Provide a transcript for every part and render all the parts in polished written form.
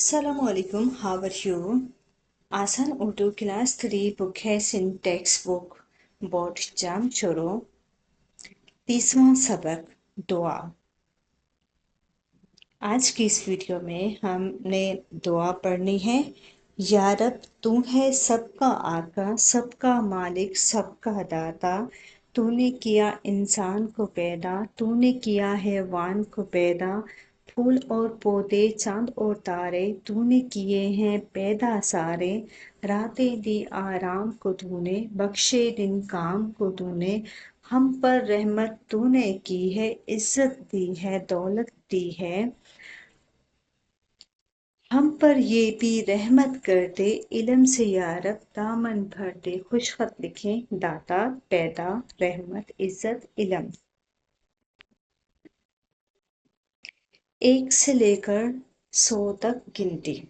Assalamualaikum, how are you? आसान Urdu class 3 book है syntax book board जाम छोड़ो 30वां सबक दुआ। आज की इस वीडियो में हमने दुआ पढ़नी है। या रब, तू है सबका आका, सबका मालिक, सबका दाता। तूने किया इंसान को पैदा, तूने किया हैवान को पैदा। फूल और पौधे, चांद और तारे, तूने किए हैं पैदा सारे। रातें दी आराम को तूने, बख्शे दिन काम को तूने। हम पर रहमत तूने की है, इज्जत दी है, दौलत दी है। हम पर ये भी रहमत कर दे, इल्म से या रब दामन भर दे। खुशखत लिखें, दाता, पैदा, रहमत, इज्जत, इल्म। 1 से लेकर 100 तक गिनती।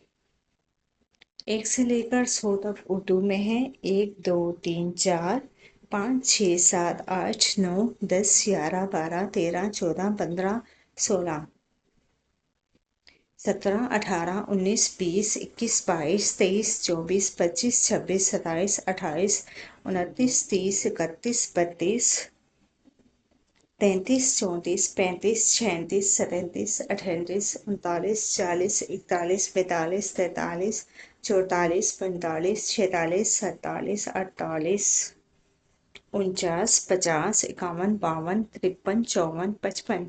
1 से लेकर 100 तक उर्दू में है। 1 2 3 4 5 6 7 8 9 10 11 12 13 14 15 16 17 18 19 20 21 22 23 24 25 26 27 28 29 30 31 32 33 34 35 36 37 38 39 40 41 42 43 44 45 46 47 48 49 50 51 52 53 54 55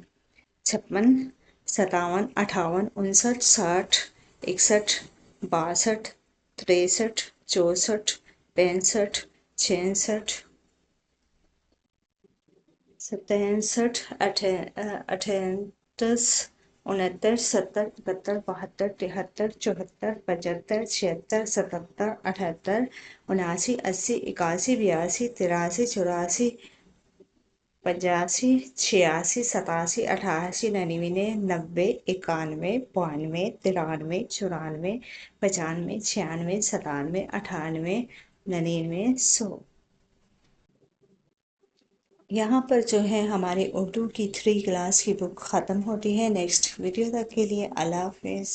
56 57 58 59 60 61 62 63 64 65 66 67 अठतीस 69 70 71 72 73 74 75 76 77 78 79 80 81 82 83 84 85 86 87 88 99 90 91 92 93 94 95 96 97 98 99 100। यहाँ पर जो है हमारी उर्दू की 3 क्लास की बुक ख़त्म होती है। नेक्स्ट वीडियो तक के लिए अल्लाह हाफिज़।